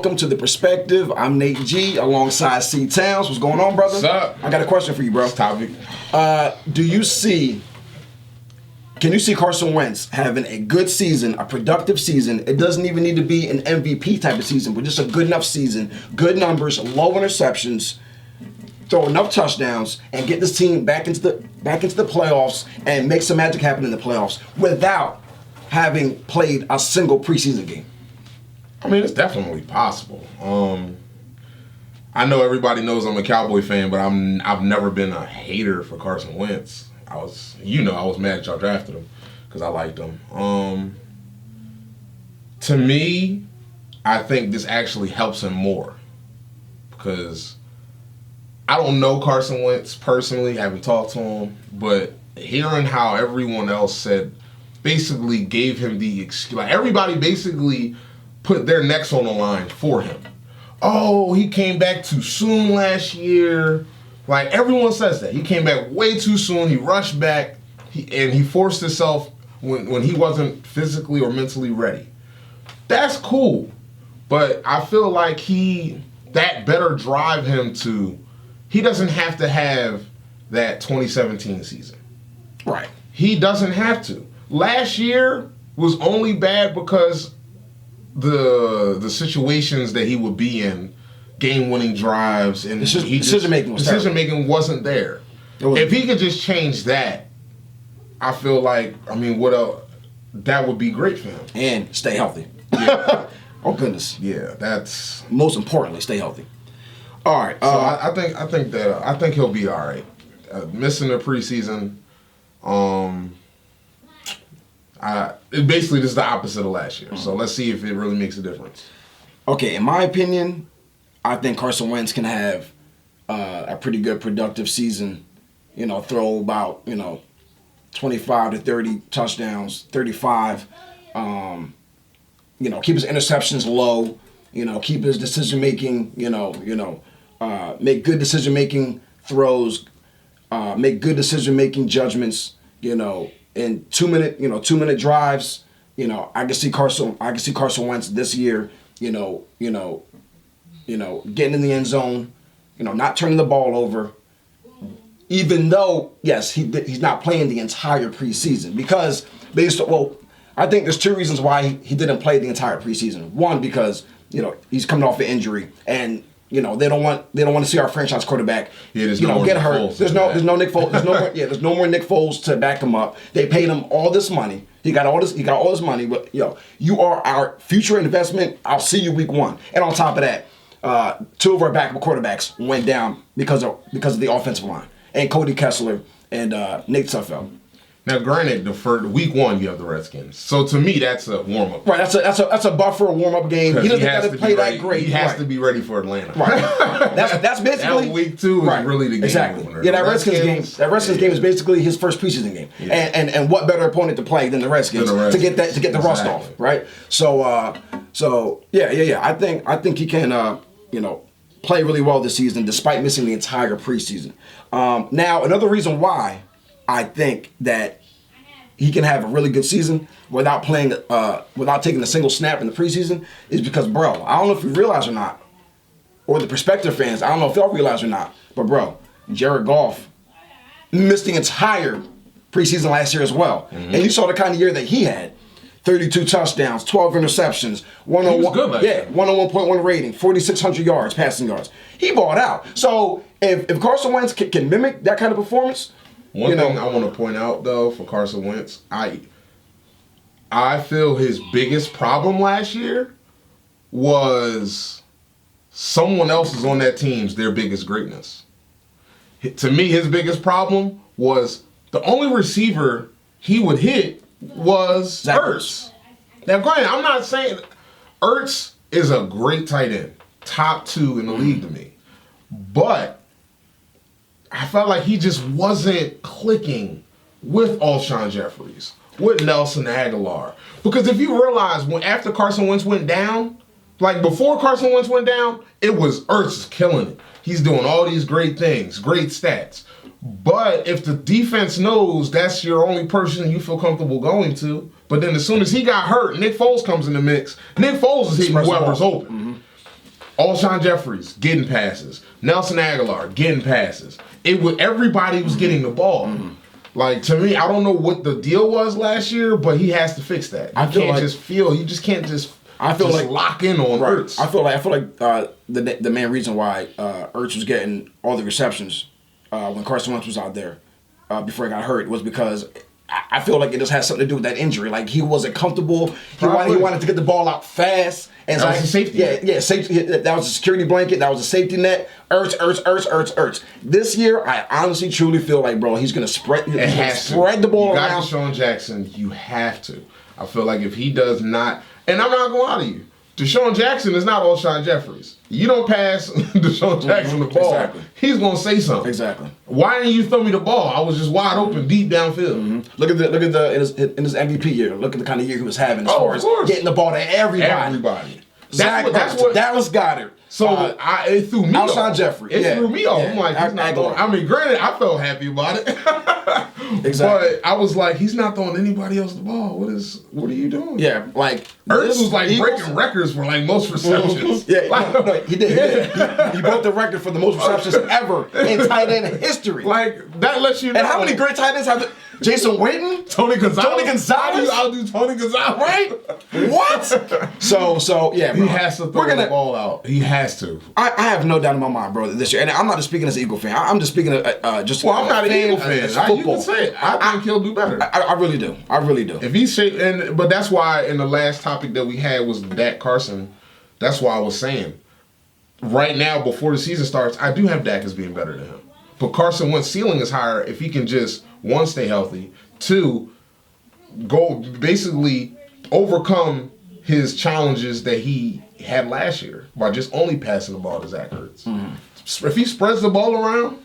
welcome to The Perspective. I'm Nate G alongside C Towns. What's going on, brother? What's up? I got a question for you, bro. Topic. Can you see Carson Wentz having a good season, a productive season? It doesn't even need to be an MVP type of season, but just a good enough season, good numbers, low interceptions, throw enough touchdowns, and get this team back into the playoffs and make some magic happen in the playoffs without having played a single preseason game? I mean, it's definitely possible. I know everybody knows I'm a Cowboy fan, but I've never been a hater for Carson Wentz. I was mad that y'all drafted him because I liked him. To me, I think this actually helps him more because I don't know Carson Wentz personally, haven't talked to him, but hearing how everyone else said, basically gave him the excuse. Like everybody basically put their necks on the line for him. Oh, he came back too soon last year. Like everyone says that. He came back way too soon. He rushed back. He forced himself when he wasn't physically or mentally ready. That's cool. But I feel like that better drive him to, he doesn't have to have that 2017 season. Right. He doesn't have to. Last year was only bad because the situations that he would be in, game-winning drives, and decision-making wasn't there. If he could just change that, I feel like, what else? That would be great for him. And stay healthy. Yeah. Oh, goodness. Yeah, that's... Most importantly, stay healthy. All right. So I think he'll be all right. Missing the preseason, basically this is the opposite of last year. So let's see if it really makes a difference. Okay, in my opinion, I think Carson Wentz can have a pretty good productive season. Throw about 25 to 30 touchdowns, 35. Keep his interceptions low. Keep his decision making. Make good decision making throws. Make good decision making judgments. In 2 minute drives. I can see Carson Wentz this year. Getting in the end zone. Not turning the ball over. Even though, yes, he's not playing the entire preseason because I think there's two reasons why he didn't play the entire preseason. One, because he's coming off an injury, and they don't want to see our franchise quarterback get hurt. There's no Nick Foles. There's no more Nick Foles to back him up. They paid him all this money. He got all this money. But you are our future investment. I'll see you week one. And on top of that, two of our backup quarterbacks went down because of the offensive line, and Cody Kessler and Nate Sudfeld. Now, granted, week one you have the Redskins, so to me that's a warm up. Right, that's a buffer, a warm up game. He doesn't have to play that great. He has to be ready for Atlanta. Right, that's basically that week two is really the game. Exactly. Opener. Yeah, that Redskins game is basically his first preseason game, and what better opponent to play than the Redskins to get the rust off, right? So yeah. I think he can play really well this season despite missing the entire preseason. Now, another reason why I think that he can have a really good season without taking a single snap in the preseason is because, bro, I don't know if you realize or not, or the Perspective fans, I don't know if y'all realize or not, but bro, Jared Goff missed the entire preseason last year as well. Mm-hmm. And you saw the kind of year that he had. 32 touchdowns, 12 interceptions, 101.1 rating, 4,600 yards, passing yards. He balled out. So if Carson Wentz can mimic that kind of performance, One thing I want to point out, though, for Carson Wentz, I feel his biggest problem last year was someone else is on that team's their biggest greatness. To me, his biggest problem was the only receiver he would hit was Ertz. Now, granted, I'm not saying Ertz is a great tight end, top 2 in the league to me, but I felt like he just wasn't clicking with Alshon Jeffries, with Nelson Aguilar. Because if you realize, after Carson Wentz went down, like before Carson Wentz went down, it was Ertz killing it. He's doing all these great things, great stats. But if the defense knows that's your only person you feel comfortable going to, but then as soon as he got hurt, Nick Foles comes in the mix. Nick Foles is hitting whoever's open. Mm-hmm. Alshon Jeffries getting passes. Nelson Aguilar getting passes. Everybody was getting the ball. Mm-hmm. Like, to me, I don't know what the deal was last year, but he has to fix that. You just can't just lock in on Ertz. I feel like the main reason why Ertz was getting all the receptions when Carson Wentz was out there before he got hurt was because I feel like it just has something to do with that injury. Like, he wasn't comfortable. He wanted to get the ball out fast. And that was a safety net. Yeah, safety. That was a security blanket. That was a safety net. Ertz. This year, I honestly, truly feel like, bro, he's going to spread the ball around. You got Deshaun Jackson. You have to. I feel like if he does not, and I'm not going to lie to you, Deshaun Jackson is not Alshon Jeffries. You don't pass Deshaun Jackson the ball, exactly. He's going to say something. Exactly. Why didn't you throw me the ball? I was just wide open, deep downfield. Mm-hmm. Look at in his MVP year. Look at the kind of year he was having as far as getting the ball to everybody. That's what Dallas Goedert. So it threw me Alshon off. Jeffrey. It threw me off. I'm like, he's not throwing. I mean, granted, I felt happy about it. Exactly. But I was like, he's not throwing anybody else the ball. What are you doing? Yeah, like Ertz was like breaking records for like most receptions. No, he did. He broke the record for the most receptions ever in tight end history. Like, that lets you know. And how many great tight ends have Jason Witten? Tony Gonzalez? I'll do Tony Gonzalez. Right? What? So yeah, bro. He has to throw the ball out. He has to. I have no doubt in my mind, bro, this year. And I'm not just speaking as an Eagle fan. I'm just speaking just I'm not an Eagle fan. Football. You can say it. I think he'll do better. I really do. If he's but that's why in the last topic that we had was Dak Carson. That's why I was saying right now before the season starts, I do have Dak as being better than him. But Carson Wentz's ceiling is higher if he can just, one, stay healthy, two, go basically overcome his challenges that he had last year by just only passing the ball to Zach Ertz. Mm-hmm. If he spreads the ball around,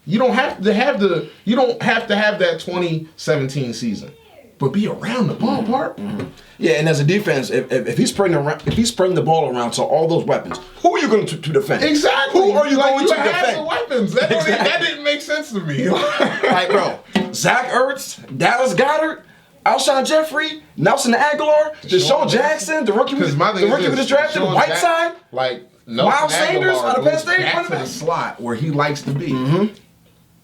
you don't have to have that 2017 season, but be around the ballpark. Mm-hmm. Yeah, and as a defense, if he's spreading the ball around to all those weapons, who are you going to defend? Exactly. Who are you going to defend? Have the weapons. That didn't make sense to me. Like, bro, Zach Ertz, Dallas Goedert, Alshon Jeffrey, Nelson Aguilar, Deshaun Jackson, the rookie we just drafted, Whiteside, like Miles Sanders out of Penn State, back to the slot where he likes to be. Mm-hmm.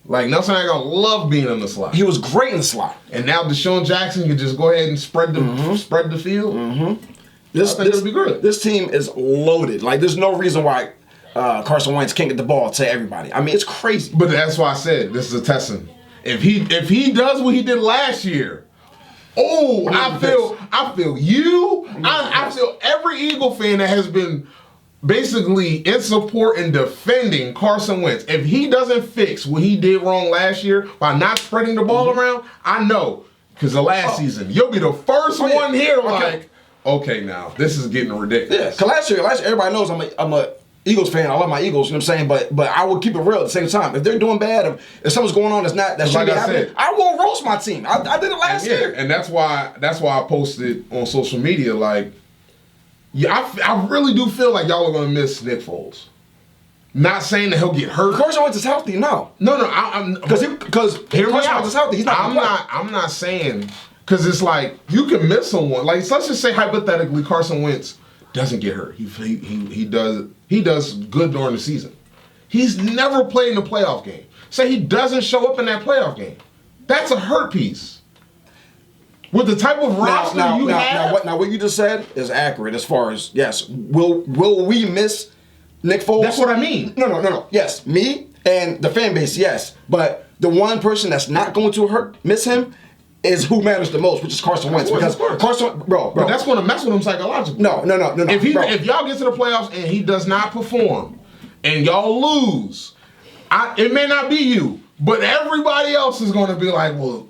Like, Nelson Aguilar loved being in the slot. He was great in the slot. And now Deshaun Jackson can just go ahead and spread the field. Mm-hmm. This will be good. This team is loaded. Like, there's no reason why Carson Wentz can't get the ball to everybody. I mean, it's crazy. But that's why I said this is a testing. If he does what he did last year, I feel you. I feel every Eagle fan that has been basically in support and defending Carson Wentz. If he doesn't fix what he did wrong last year by not spreading the ball around, I know, because the last season, you'll be the first one here like, okay, now, this is getting ridiculous. Yeah, because last year, everybody knows I'm a Eagles fan. I love my Eagles, you know what I'm saying? But I would keep it real at the same time. If they're doing bad, if something's going on that shouldn't be happening, I will roast my team. I did it last year. And that's why I posted on social media, like, I really do feel like y'all are going to miss Nick Foles. Not saying that he'll get hurt. Carson Wentz is healthy, no. No, because Carson Wentz is healthy. He's not. I'm not saying, because it's like you can miss someone. Like, let's just say hypothetically, Carson Wentz doesn't get hurt. He does good during the season. He's never played in a playoff game. Say he doesn't show up in that playoff game. That's a hurt piece. With the type of roster you have. Now, what you just said is accurate as far as, yes, will we miss Nick Foles? That's what I mean. No. Yes, me and the fan base, yes. But the one person that's not going to miss him is who matters the most, which is Carson Wentz. Because Carson, bro. But that's going to mess with him psychologically. No. If y'all get to the playoffs and he does not perform and y'all lose, it may not be you, but everybody else is going to be like, well,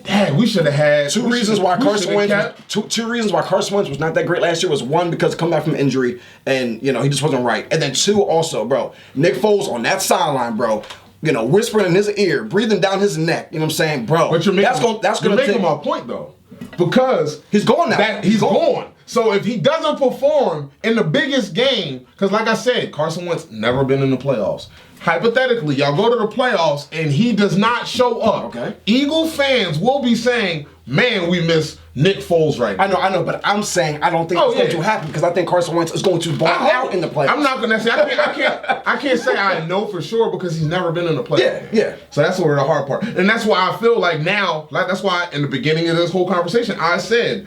dang, we should have had two reasons why Carson Wentz was not that great last year was one, because coming back from injury and he just wasn't right, and then two, also, bro, Nick Foles on that sideline, bro, whispering in his ear, breathing down his neck, you know what I'm saying, bro. But you're making my point though, because he's gone now. He's gone. So if he doesn't perform in the biggest game, because like I said, Carson Wentz never been in the playoffs. Hypothetically, y'all go to the playoffs and he does not show up. Okay. Eagle fans will be saying, man, we miss Nick Foles right now. I know, but I'm saying I don't think it's going to happen because I think Carson Wentz is going to ball out in the playoffs. I'm not going to say I can't say I know for sure because he's never been in the playoffs. Yeah. So that's where the hard part. And that's why I feel like now, that's why in the beginning of this whole conversation, I said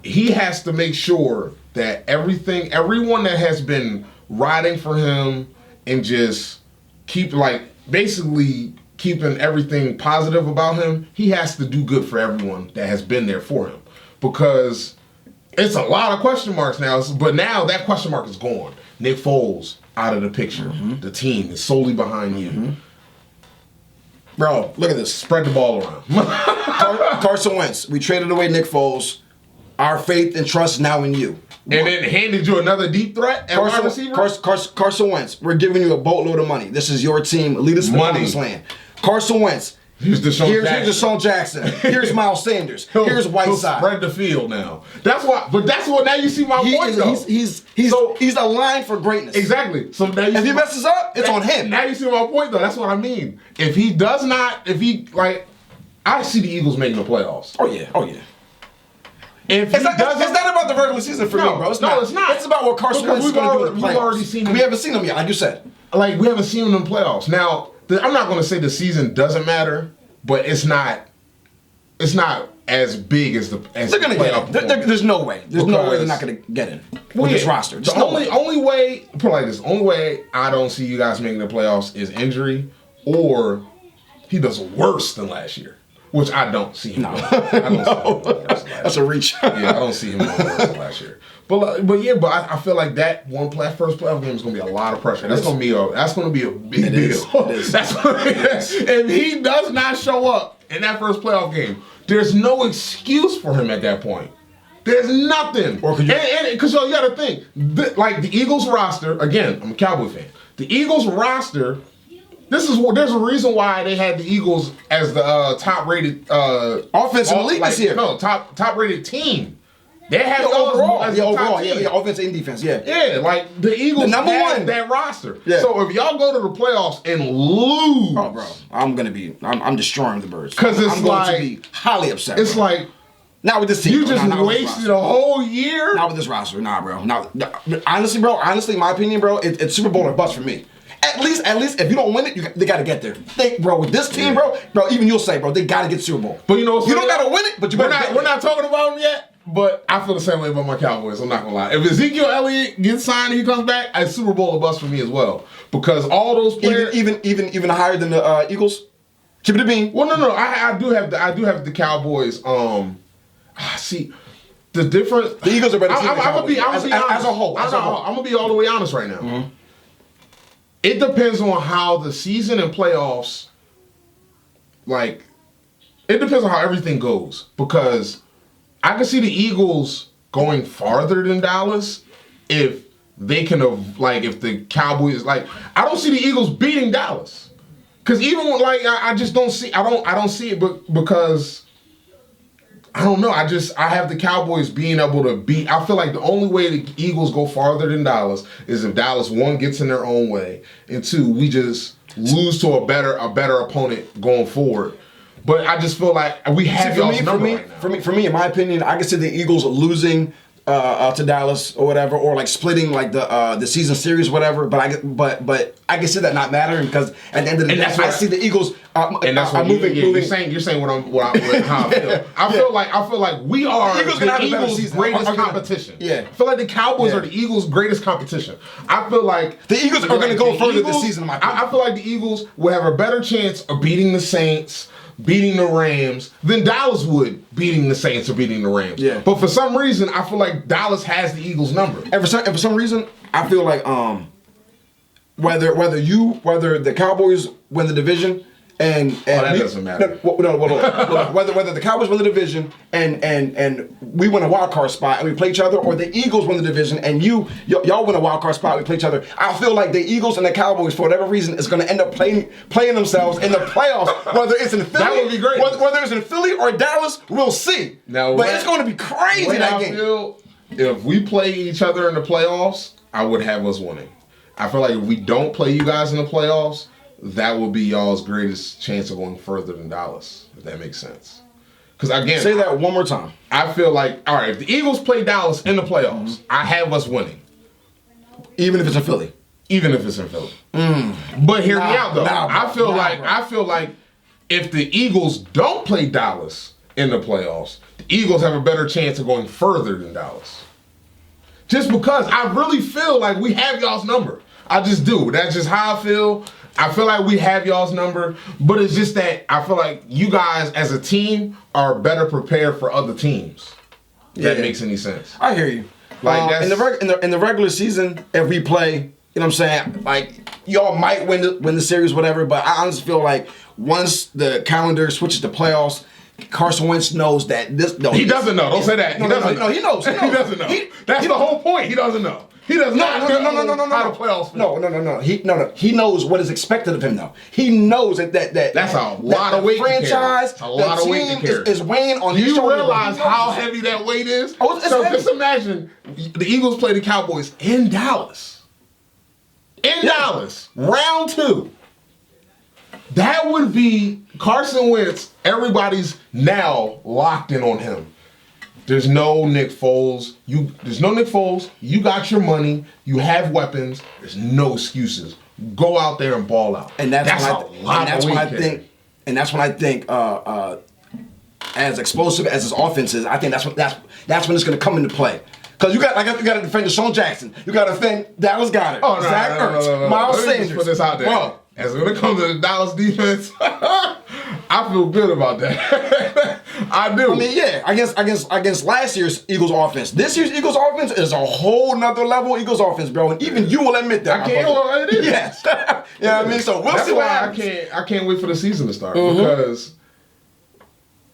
he has to make sure that everyone that has been riding for him and just basically keeping everything positive about him, he has to do good for everyone that has been there for him. Because it's a lot of question marks now, but now that question mark is gone. Nick Foles out of the picture. Mm-hmm. The team is solely behind you. Mm-hmm. Bro, look at this. Spread the ball around. Carson Wentz, we traded away Nick Foles. Our faith and trust now in you. And then handed you another deep threat at wide receiver? Carson Wentz, we're giving you a boatload of money. This is your team. Lead us to the promised land. Carson Wentz. Here's DeSean Jackson. Here's Miles Sanders. Here's Whiteside. Spread the field now. That's what now you see my point though. He's aligned for greatness. Exactly. So now if he messes up, it's on him. Now you see my point though. That's what I mean. I see the Eagles making the playoffs. Oh yeah. It's not about the regular season for me, bro. It's not. It's about what Carson Wentz is going to do in the playoffs. We've already seen him. We haven't seen him yet, like you said. We haven't seen him in the playoffs. Now, I'm not going to say the season doesn't matter, but it's not as big as the they're going to get in. There's no way. There's no way they're not going to get in with this roster. The only way, put it like this, the only way I don't see you guys making the playoffs is injury or he does worse than last year. Which I don't see him. No. That's a reach. Yeah, I don't see him doing worse than last year. But I feel like that first playoff game is going to be a lot of pressure. That's going to be a big deal. That's if he does not show up in that first playoff game, there's no excuse for him at that point. There's nothing. Because you got to think, the Eagles roster. Again, I'm a Cowboy fan. The Eagles roster. There's a reason why they had the Eagles as the top-rated offense in the league this year. No, top-rated team. They had overall offense and defense. Yeah, the Eagles had that roster. Yeah. So if y'all go to the playoffs and lose, oh, bro, I'm destroying the Birds because I'm going to be highly upset. It's bro. Not with this team. You just wasted a whole year. Not with this roster, bro. Honestly, my opinion, bro, it's Super Bowl or bust for me. At least, if you don't win it, they got to get there. Bro, with this team, bro, even you'll say, bro, they got to get Super Bowl. But you know, you don't got to win it, but we're not talking about them yet. But I feel the same way about my Cowboys. I'm not gonna lie. If Ezekiel Elliott gets signed and he comes back, a Super Bowl or bust for me as well. Because all those players, even higher than the Eagles. Keep it a bean. Well, no, I do have the Cowboys. See. The difference. The Eagles are better. I'm gonna be honest. As a whole. I'm gonna be all the way honest right now. Mm-hmm. It depends on how the season and playoffs, it depends on how everything goes. Because I can see the Eagles going farther than Dallas if they can, if the Cowboys, I don't see the Eagles beating Dallas. Because even, I just don't see, I don't see it because, I don't know, I have the Cowboys being able to beat. I feel like the only way the Eagles go farther than Dallas is if Dallas, one, gets in their own way, and two, we just lose to a better opponent going forward. But I just feel like we have y'all's number right now. For me, in my opinion, I can see the Eagles losing to Dallas or whatever, or splitting the season series, or whatever. But I can see that not mattering because at the end of the day, I see the Eagles and that's what moving. You're saying how I feel. I feel like we are the Eagles' greatest competition. Yeah, I feel like the Cowboys are the Eagles' greatest competition. I feel like the Eagles are going to go further this season. In my opinion. I feel like the Eagles will have a better chance of beating the Saints, beating the Rams, than Dallas would beating the Saints or beating the Rams. Yeah. But for some reason, I feel like Dallas has the Eagles' number. And for some reason, I feel like whether the Cowboys win the division that doesn't matter. Whether the Cowboys win the division and we win a wild card spot and we play each other, or the Eagles win the division and y'all win a wild card spot and we play each other, I feel like the Eagles and the Cowboys, for whatever reason, is going to end up playing themselves in the playoffs. Whether it's in Philly, that would be great. Whether it's in Philly or Dallas, we'll see. But it's going to be crazy that game. If we play each other in the playoffs, I would have us winning. I feel like if we don't play you guys in the playoffs, that will be y'all's greatest chance of going further than Dallas, if that makes sense. Because again, say that one more time. I feel like, all right, if the Eagles play Dallas in the playoffs, I have us winning. Even if it's in Philly. Even if it's in Philly. But hear me out though. I feel like if the Eagles don't play Dallas in the playoffs, the Eagles have a better chance of going further than Dallas. Just because I really feel like we have y'all's number. I just do. That's just how I feel. I feel like we have y'all's number, but it's just that I feel like you guys as a team are better prepared for other teams. If that makes any sense. I hear you. Like in the regular season, if we play, you know what I'm saying, like y'all might win the series, whatever. But I honestly feel like once the calendar switches to playoffs, Carson Wentz knows that this. No, he doesn't know. Don't say that. No, he knows. He doesn't know. That's the whole point. He doesn't know. He does not know how the playoffs feel. No. He knows what is expected of him, though. He knows that that's a lot of weight franchise, to carry. A lot of weight to carry. Is weighing on his shoulders. shoulders. You realize how heavy that weight is? So just imagine the Eagles play the Cowboys in Dallas. Dallas, round 2. That would be Carson Wentz. Everybody's now locked in on him. There's no Nick Foles. You got your money. You have weapons. There's no excuses. Go out there and ball out. And that's when I think as explosive as his offense is, I think that's when it's going to come into play. Because you got to defend Deshaun Jackson. You got to defend Dallas Goedert. Oh, Zach Ertz. Miles Sanders. Put this out there. Bro. As when it comes to the Dallas defense, I feel good about that. I do. I mean, yeah, against last year's Eagles offense. This year's Eagles offense is a whole nother level Eagles offense, bro. And even you will admit that. It is. Yes. You know what I mean? So we'll see what happens. I can't wait for the season to start because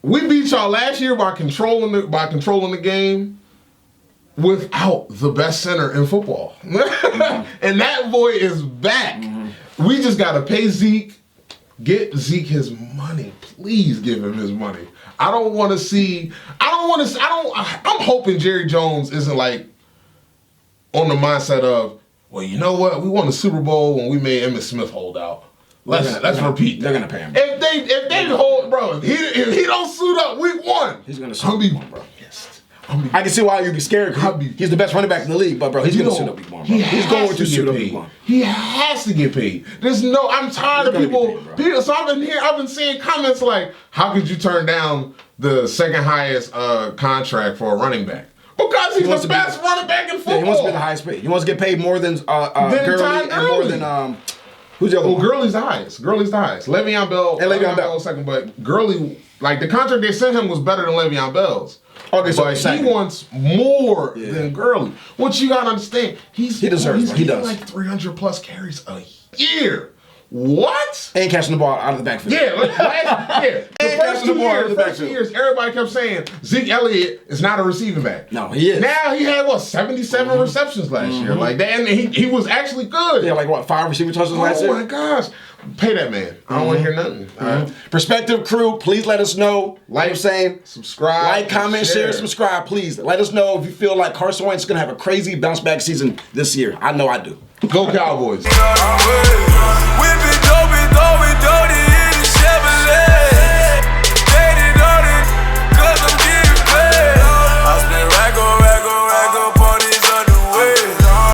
we beat y'all last year by controlling the game without the best center in football. And that boy is back. We just got to pay Zeke. Get Zeke his money. Please give him his money. I'm hoping Jerry Jones isn't like on the mindset of, well, you know what? We won the Super Bowl when we made Emmitt Smith hold out. Let's repeat. They're gonna pay him. If they hold, bro, if he don't suit up week 1, he's gonna suit up, bro. I can see why you'd be scared. He's the best running back in the league, but bro, he's going to suit up week 1. He's going to suit up week 1. He has to get paid. I'm tired of people. So I've been seeing comments like, "How could you turn down the second highest contract for a running back?" Because he's the best running back in football. Yeah, he wants to be the highest paid. He wants to get paid more than Gurley and more than who's the other one? Gurley's the highest. Le'Veon Bell. And Le'Veon Bell second, but Gurley, like the contract they sent him was better than Le'Veon Bell's. Okay, so he wants more than Gurley. What you gotta understand, he deserves. He does like 300 plus carries a year. What? And catching the ball out of the backfield. The first 2 years, everybody kept saying Zeke Elliott is not a receiving back. No, he is. Now he had 77 receptions last year, like that, and he was actually good. Yeah, like 5 receiver touchdowns last year. Oh my gosh. Pay that man. I don't want to hear nothing. All right. Perspective crew, please let us know. Like I'm saying, subscribe. Like, comment, share, subscribe. Please let us know if you feel like Carson Wentz is going to have a crazy bounce back season this year. I know I do. Go Cowboys.